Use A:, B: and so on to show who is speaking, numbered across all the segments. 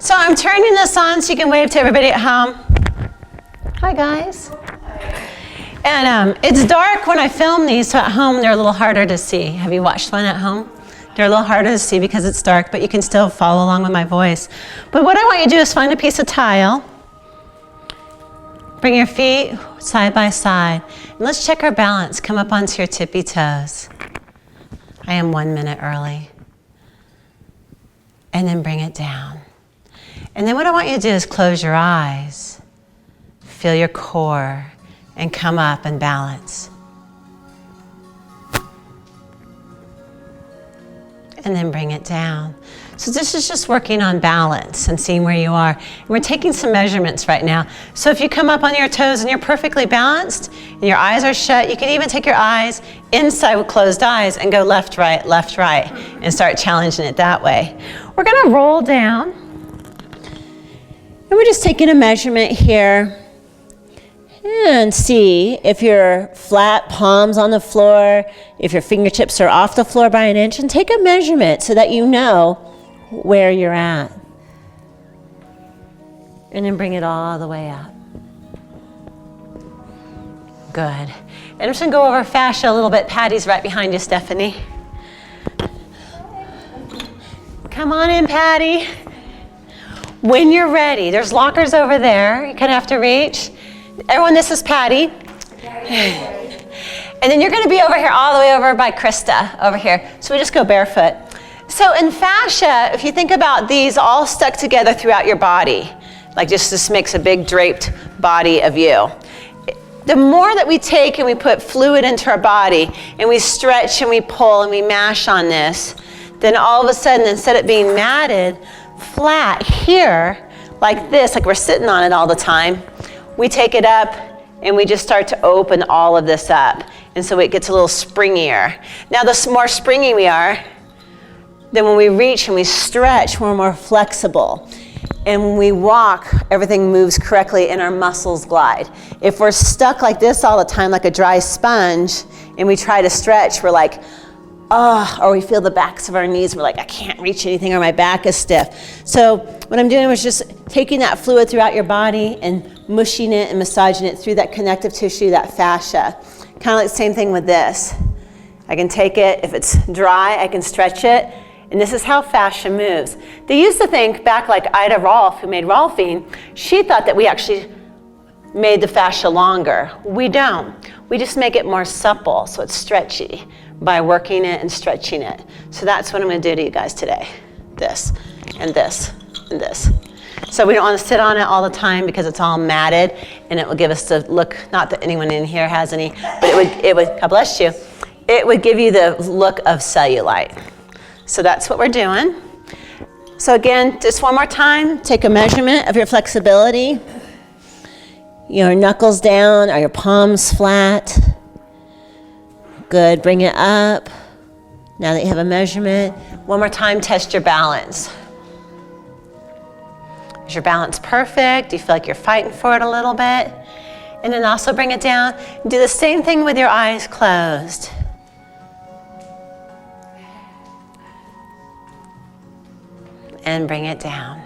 A: So I'm turning this on so you can wave to everybody at home. Hi, guys. And it's dark when I film these, so at home they're a little harder to see. Have you watched one at home? They're a little harder to see because it's dark, but you can still follow along with my voice. But what I want you to do is find a piece of tile. Bring your feet side by side. And let's check our balance. Come up onto your tippy toes. I am 1 minute early. And then bring it down. And then what I want you to do is close your eyes. Feel your core and come up and balance. And then bring it down. So this is just working on balance and seeing where you are. And we're taking some measurements right now. So if you come up on your toes and you're perfectly balanced and your eyes are shut, you can even take your eyes inside with closed eyes and go left, right, and start challenging it that way. We're gonna roll down. And we're just taking a measurement here and see if your flat palms on the floor, if your fingertips are off the floor by 1 inch, and take a measurement so that you know where you're at. And then bring it all the way up. Good. And I'm just gonna go over fascia a little bit. Patty's right behind you, Stephanie. Come on in, Patty. When you're ready, there's lockers over there. You kind of have to reach. Everyone, this is Patty. And then you're going to be over here, all the way over by Krista, over here. So we just go barefoot. So in fascia, if you think about these all stuck together throughout your body, like just this makes a big draped body of you. The more that we take and we put fluid into our body, and we stretch and we pull and we mash on this, then all of a sudden, instead of being matted, flat here, like this, like we're sitting on it all the time, we take it up and we just start to open all of this up. And so it gets a little springier. Now the more springy we are, then when we reach and we stretch, we're more flexible. And when we walk, everything moves correctly and our muscles glide. If we're stuck like this all the time, like a dry sponge, and we try to stretch, we're like, oh, or we feel the backs of our knees, we're like, I can't reach anything, or my back is stiff. So what I'm doing was just taking that fluid throughout your body and mushing it and massaging it through that connective tissue, that fascia. Kind of like the same thing with this. I can take it, if it's dry, I can stretch it, and this is how fascia moves. They used to think back, like Ida Rolf, who made Rolfing, she thought that we actually made the fascia longer. We don't. We just make it more supple, so it's stretchy, by working it and stretching it. So that's what I'm going to do to you guys today. This, and this, and this. So we don't want to sit on it all the time because it's all matted, and it will give us the look, not that anyone in here has any, but it would, God bless you, it would give you the look of cellulite. So that's what we're doing. So again, just one more time, take a measurement of your flexibility. Your knuckles down, are your palms flat? Good, bring it up. Now that you have a measurement, one more time, test your balance. Is your balance perfect? Do you feel like you're fighting for it a little bit? And then also bring it down. Do the same thing with your eyes closed. And bring it down.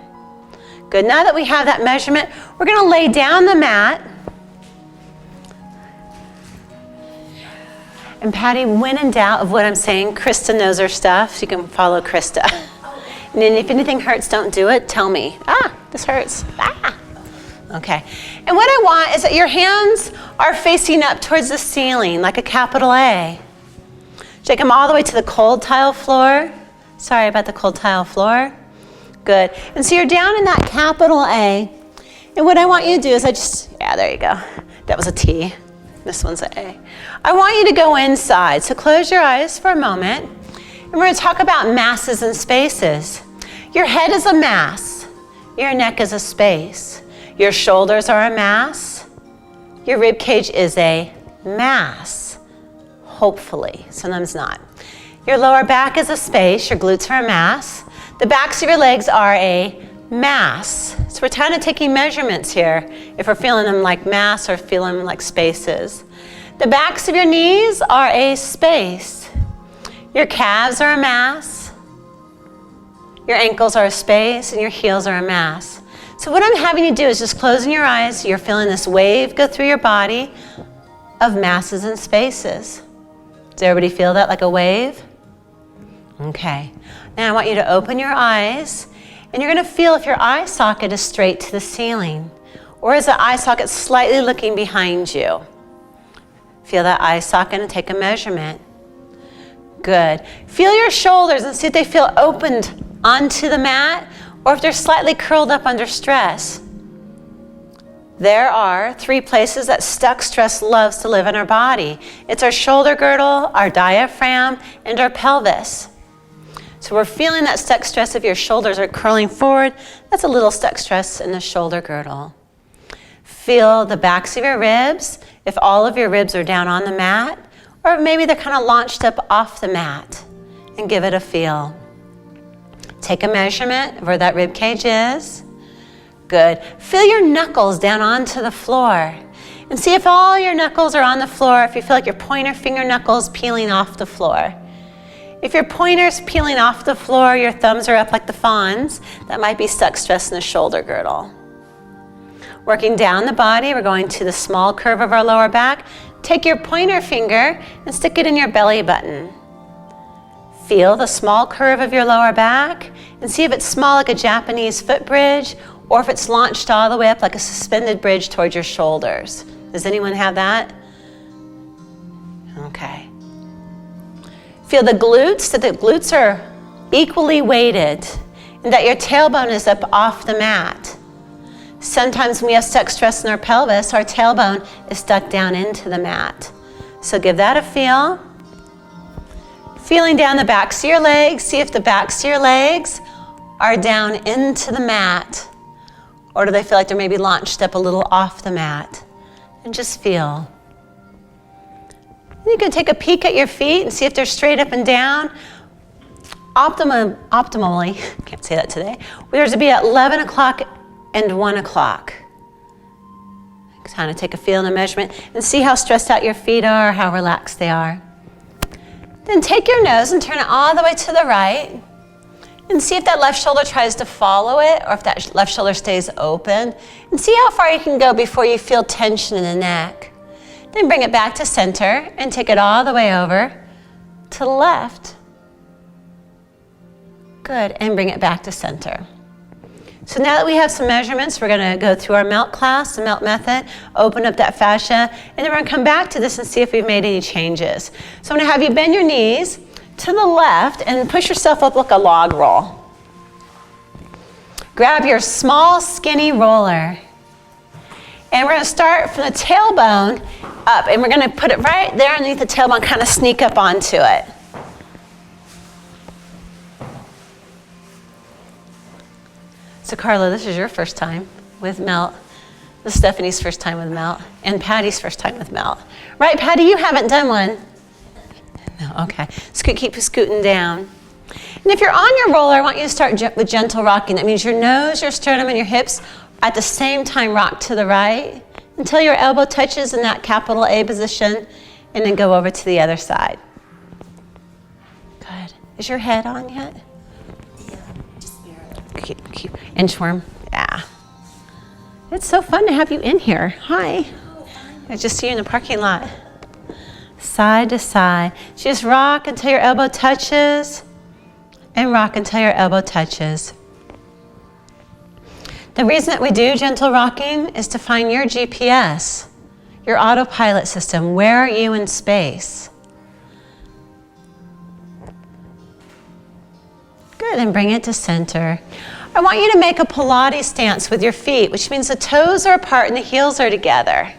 A: Good, now that we have that measurement, we're gonna lay down the mat. And Patty, when in doubt of what I'm saying, Krista knows her stuff, so you can follow Krista. And then if anything hurts, don't do it, tell me. This hurts, Okay, and what I want is that your hands are facing up towards the ceiling, like a capital A. Take them all the way to the cold tile floor. Sorry about the cold tile floor. Good, and so you're down in that capital A. And what I want you to do is there you go. That was a T. This one's an A. I want you to go inside. So close your eyes for a moment. And we're going to talk about masses and spaces. Your head is a mass. Your neck is a space. Your shoulders are a mass. Your rib cage is a mass. Hopefully. Sometimes not. Your lower back is a space. Your glutes are a mass. The backs of your legs are a mass. So we're kind of taking measurements here if we're feeling them like mass or feeling them like spaces. The backs of your knees are a space. Your calves are a mass. Your ankles are a space and your heels are a mass. So what I'm having you do is just closing your eyes. You're feeling this wave go through your body of masses and spaces. Does everybody feel that like a wave? Okay. Now I want you to open your eyes, and you're going to feel if your eye socket is straight to the ceiling, or is the eye socket slightly looking behind you. Feel that eye socket and take a measurement. Good. Feel your shoulders and see if they feel opened onto the mat, or if they're slightly curled up under stress. There are 3 places that stuck stress loves to live in our body. It's our shoulder girdle, our diaphragm, and our pelvis. So we're feeling that stuck stress if your shoulders are curling forward. That's a little stuck stress in the shoulder girdle. Feel the backs of your ribs, if all of your ribs are down on the mat, or maybe they're kind of launched up off the mat, and give it a feel. Take a measurement of where that rib cage is. Good. Feel your knuckles down onto the floor. And see if all your knuckles are on the floor, if you feel like your pointer finger knuckles peeling off the floor. If your pointer's peeling off the floor, your thumbs are up like the fawns, that might be stuck stress in the shoulder girdle. Working down the body, we're going to the small curve of our lower back. Take your pointer finger and stick it in your belly button. Feel the small curve of your lower back and see if it's small like a Japanese foot bridge, or if it's launched all the way up like a suspended bridge towards your shoulders. Does anyone have that? Okay. Feel the glutes, that the glutes are equally weighted, and that your tailbone is up off the mat. Sometimes when we have stuck stress in our pelvis, our tailbone is stuck down into the mat. So give that a feel. Feeling down the backs of your legs, see if the backs of your legs are down into the mat, or do they feel like they're maybe launched up a little off the mat? And just feel. You can take a peek at your feet and see if they're straight up and down. Optimally, can't say that today, we're to be at 11 o'clock and 1 o'clock. Kind of take a feel and a measurement and see how stressed out your feet are, how relaxed they are. Then take your nose and turn it all the way to the right and see if that left shoulder tries to follow it, or if that left shoulder stays open, and see how far you can go before you feel tension in the neck. Then bring it back to center and take it all the way over to the left. Good, and bring it back to center. So now that we have some measurements, we're going to go through our melt class, the melt method, open up that fascia, and then we're going to come back to this and see if we've made any changes. So I'm going to have you bend your knees to the left and push yourself up like a log roll. Grab your small, skinny roller. And we're going to start from the tailbone up, and we're going to put it right there underneath the tailbone, kind of sneak up onto it. So Carla, this is your first time with melt. This is Stephanie's first time with melt, and Patty's first time with melt. Right, Patty, you haven't done one. No, okay. Keep scooting down. And if you're on your roller, I want you to start with gentle rocking. That means your nose, your sternum, and your hips at the same time rock to the right until your elbow touches in that capital A position, and then go over to the other side. Good. Is your head on yet? Keep inchworm. Yeah. It's so fun to have you in here. Hi. I just see you in the parking lot. Side to side. Just rock until your elbow touches, and rock until your elbow touches. The reason that we do gentle rocking is to find your GPS, your autopilot system. Where are you in space? Good, and bring it to center. I want you to make a Pilates stance with your feet, which means the toes are apart and the heels are together.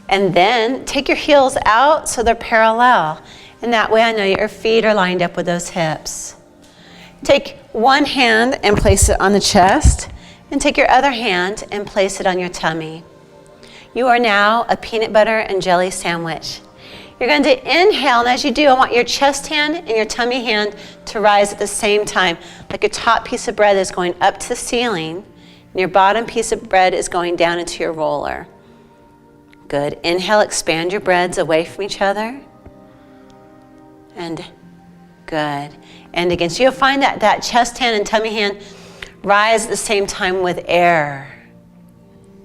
A: And then take your heels out so they're parallel. And that way I know your feet are lined up with those hips. Take one hand and place it on the chest, and take your other hand and place it on your tummy. You are now a peanut butter and jelly sandwich. You're going to inhale, and as you do, I want your chest hand and your tummy hand to rise at the same time, like your top piece of bread is going up to the ceiling, and your bottom piece of bread is going down into your roller. Good. Inhale, expand your breads away from each other. And good. And again, so you'll find that that chest hand and tummy hand rise at the same time with air.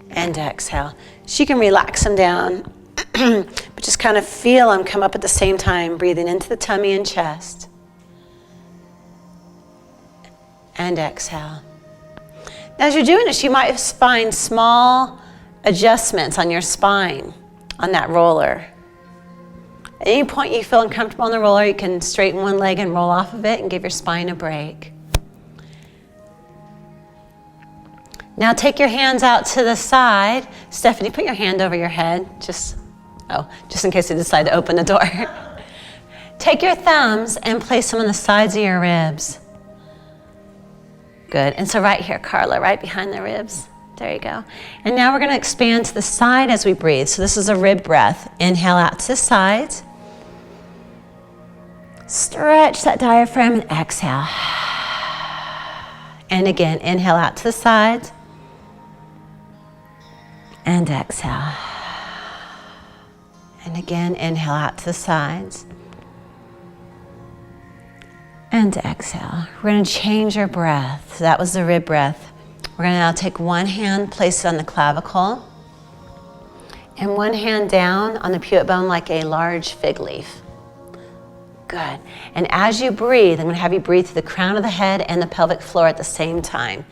A: And exhale. So you can relax them down, but just kind of feel them come up at the same time, breathing into the tummy and chest. And exhale. Now, as you're doing this, you might find small adjustments on your spine, on that roller. At any point you feel uncomfortable on the roller, you can straighten one leg and roll off of it and give your spine a break. Now take your hands out to the side. Stephanie, put your hand over your head, just in case you decide to open the door. Take your thumbs and place them on the sides of your ribs. Good, and so right here, Carla, right behind the ribs. There you go. And now we're gonna expand to the side as we breathe. So this is a rib breath. Inhale out to the sides. Stretch that diaphragm and exhale. And again, inhale out to the sides. And exhale. And again, inhale out to the sides. And exhale. We're going to change our breath. So that was the rib breath. We're going to now take one hand, place it on the clavicle, and one hand down on the pivot bone like a large fig leaf. Good. And as you breathe, I'm going to have you breathe through the crown of the head and the pelvic floor at the same time.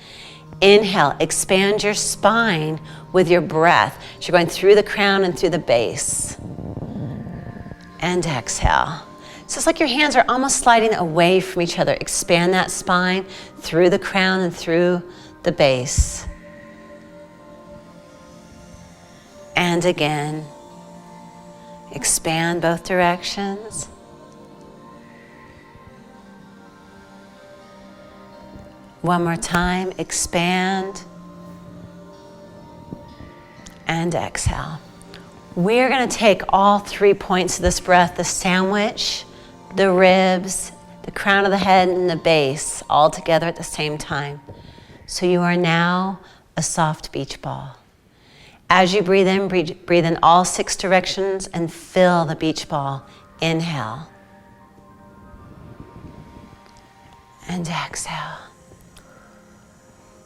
A: Inhale, expand your spine with your breath. So you're going through the crown and through the base. And exhale. So it's like your hands are almost sliding away from each other. Expand that spine through the crown and through the base. And again, expand both directions. One more time, expand and exhale. We're going to take all 3 points of this breath, the sandwich, the ribs, the crown of the head, and the base, all together at the same time. So you are now a soft beach ball. As you breathe in all 6 directions and fill the beach ball. Inhale. And exhale.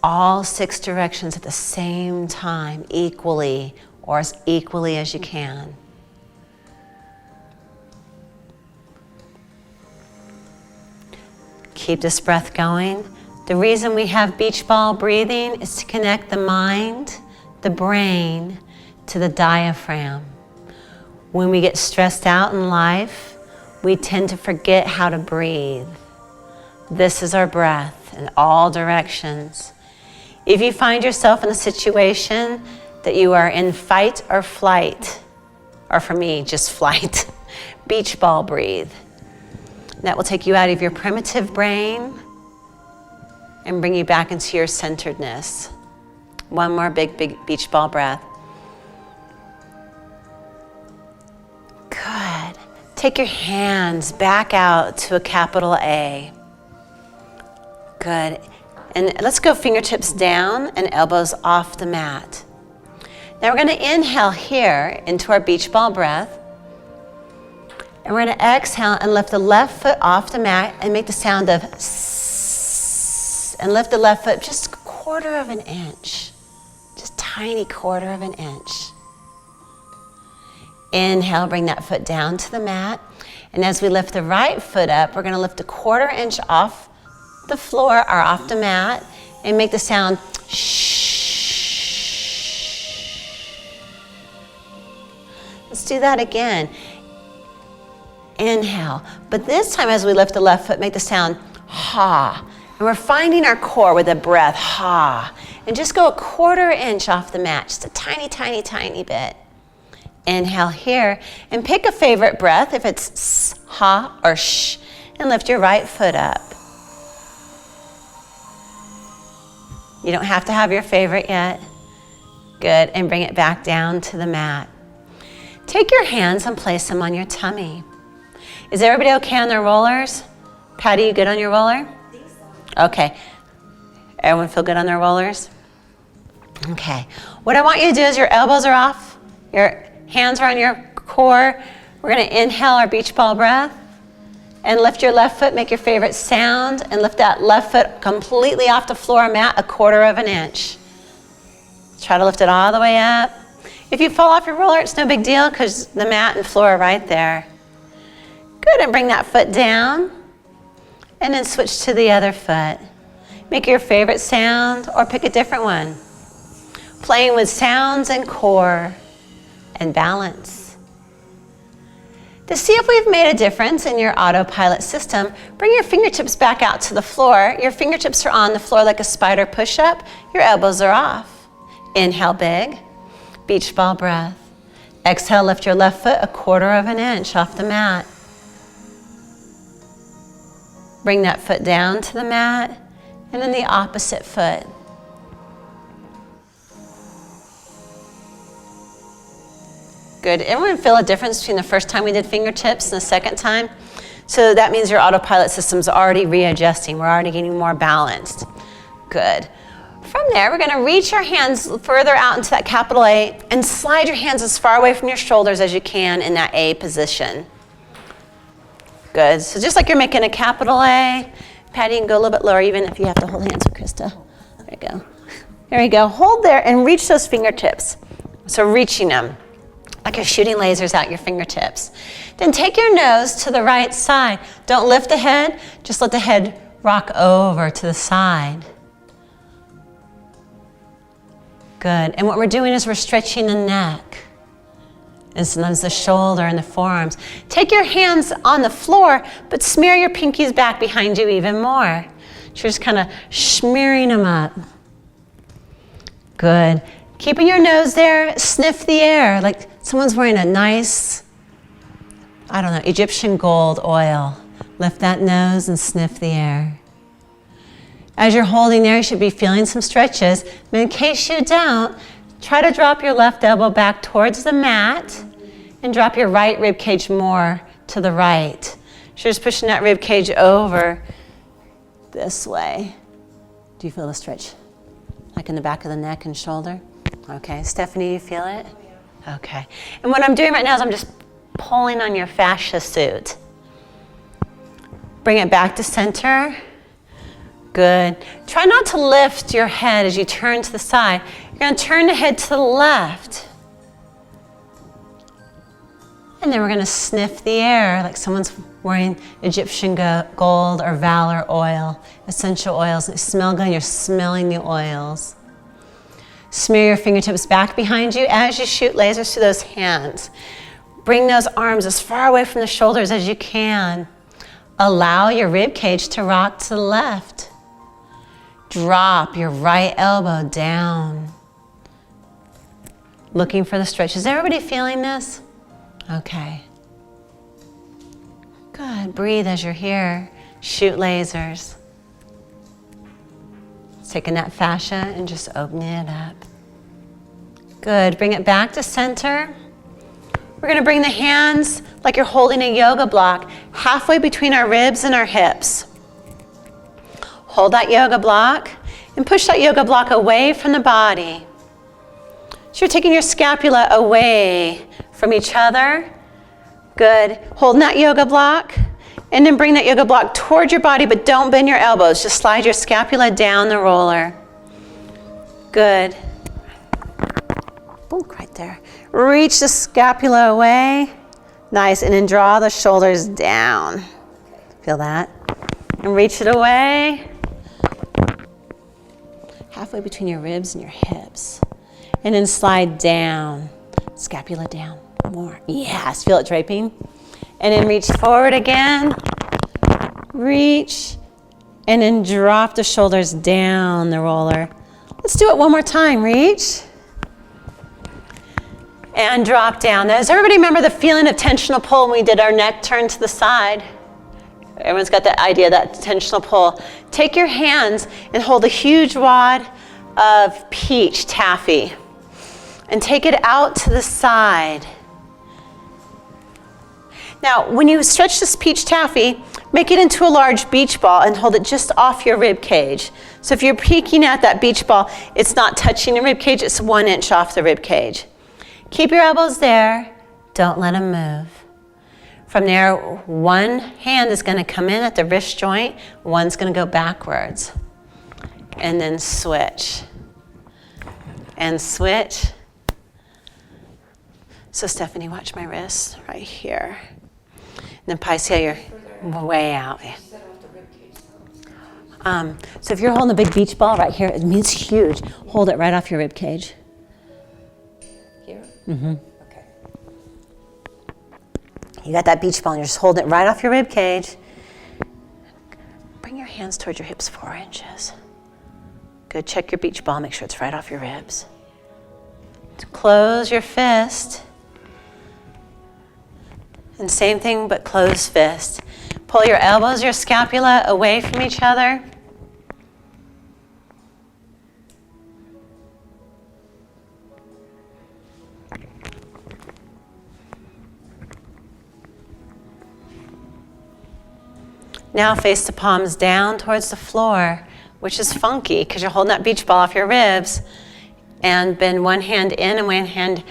A: All 6 directions at the same time, equally, or as equally as you can. Keep this breath going. The reason we have beach ball breathing is to connect the mind, the brain, to the diaphragm. When we get stressed out in life, we tend to forget how to breathe. This is our breath in all directions. If you find yourself in a situation that you are in fight or flight, or for me, just flight, beach ball breathe. That will take you out of your primitive brain and bring you back into your centeredness. One more big beach ball breath. Good. Take your hands back out to a capital A. Good. And let's go fingertips down and elbows off the mat. Now we're going to inhale here into our beach ball breath. And we're going to exhale and lift the left foot off the mat and make the sound of sss, and lift the left foot just a quarter of an inch. Just tiny quarter of an inch. Inhale, bring that foot down to the mat. And as we lift the right foot up, we're going to lift a quarter inch off the floor or off the mat and make the sound shh. Let's do that again. Inhale, but this time as we lift the left foot, make the sound ha. And we're finding our core with a breath, ha. And just go a quarter inch off the mat, just a tiny, tiny, tiny bit. Inhale here, and pick a favorite breath, if it's s, ha, or sh, and lift your right foot up. You don't have to have your favorite yet. Good, and bring it back down to the mat. Take your hands and place them on your tummy. Is everybody okay on their rollers? Patty, you good on your roller? I think so. Okay. Everyone feel good on their rollers? Okay. What I want you to do is your elbows are off, your hands are on your core. We're going to inhale our beach ball breath. And lift your left foot, make your favorite sound, and lift that left foot completely off the floor mat 1/4 of an inch. Try to lift it all the way up. If you fall off your roller, it's no big deal because the mat and floor are right there. Good, and bring that foot down, and then switch to the other foot. Make your favorite sound or pick a different one. Playing with sounds and core and balance. To see if we've made a difference in your autopilot system, bring your fingertips back out to the floor. Your fingertips are on the floor like a spider push-up. Your elbows are off. Inhale big, beach ball breath. Exhale, lift your left foot 1/4 of an inch off the mat. Bring that foot down to the mat, and then the opposite foot. Good. Everyone feel a difference between the first time we did fingertips and the second time? So that means your autopilot system's already readjusting. We're already getting more balanced. Good. From there, we're going to reach your hands further out into that capital A and slide your hands as far away from your shoulders as you can in that A position. Good. So just like you're making a capital A, Patty, you can go a little bit lower even if you have to hold hands with Krista. There you go. There you go. Hold there and reach those fingertips. So reaching them like you're shooting lasers out your fingertips. Then take your nose to the right side. Don't lift the head, just let the head rock over to the side. Good. And what we're doing is we're stretching the neck and sometimes the shoulder and the forearms. Take your hands on the floor, but smear your pinkies back behind you even more. So you're just kind of smearing them up. Good. Keeping your nose there, sniff the air like someone's wearing a nice, I don't know, Egyptian gold oil. Lift that nose and sniff the air. As you're holding there, you should be feeling some stretches. But in case you don't, try to drop your left elbow back towards the mat and drop your right rib cage more to the right. So you're just pushing that rib cage over this way. Do you feel the stretch? Like in the back of the neck and shoulder? Okay, Stephanie, you feel it? Okay. And what I'm doing right now is I'm just pulling on your fascia suit. Bring it back to center. Good. Try not to lift your head as you turn to the side. You're going to turn the head to the left. And then we're going to sniff the air like someone's wearing Egyptian gold or valor oil, essential oils. They smell good. You're smelling the oils. Smear your fingertips back behind you as you shoot lasers through those hands. Bring those arms as far away from the shoulders as you can. Allow your rib cage to rock to the left. Drop your right elbow down. Looking for the stretch. Is everybody feeling this? Okay. Good. Breathe as you're here. Shoot lasers. Taking that fascia and just opening it up. Good. Bring it back to center. We're going to bring the hands like you're holding a yoga block halfway between our ribs and our hips. Hold that yoga block and push that yoga block away from the body. So you're taking your scapula away from each other. Good. Holding that yoga block. And then bring that yoga block towards your body, but don't bend your elbows. Just slide your scapula down the roller. Good. Boom, right there. Reach the scapula away. Nice, and then draw the shoulders down. Feel that? And reach it away. Halfway between your ribs and your hips. And then slide down. Scapula down. More. Yes, feel it draping. And then reach forward again. Reach. And then drop the shoulders down the roller. Let's do it one more time. Reach. And drop down. Now, does everybody remember the feeling of tensional pull when we did our neck turn to the side? Everyone's got that idea, that tensional pull. Take your hands and hold a huge wad of peach taffy. And take it out to the side. Now, when you stretch this peach taffy, make it into a large beach ball and hold it just off your rib cage. So if you're peeking at that beach ball, it's not touching your rib cage, it's 1 inch off the rib cage. Keep your elbows there, don't let them move. From there, one hand is going to come in at the wrist joint, one's going to go backwards. And then switch. And switch. So Stephanie, watch my wrist right here. And then Pisces, you're way out. So if you're holding a big beach ball right here, it means huge. Hold it right off your rib cage.
B: Here?
A: Mm-hmm.
B: Okay.
A: You got that beach ball and you're just holding it right off your rib cage. Bring your hands towards your hips 4 inches. Good, check your beach ball, make sure it's right off your ribs. Close your fist. And same thing, but closed fist. Pull your elbows, your scapula away from each other. Now face the palms down towards the floor, which is funky because you're holding that beach ball off your ribs. And bend one hand in and one hand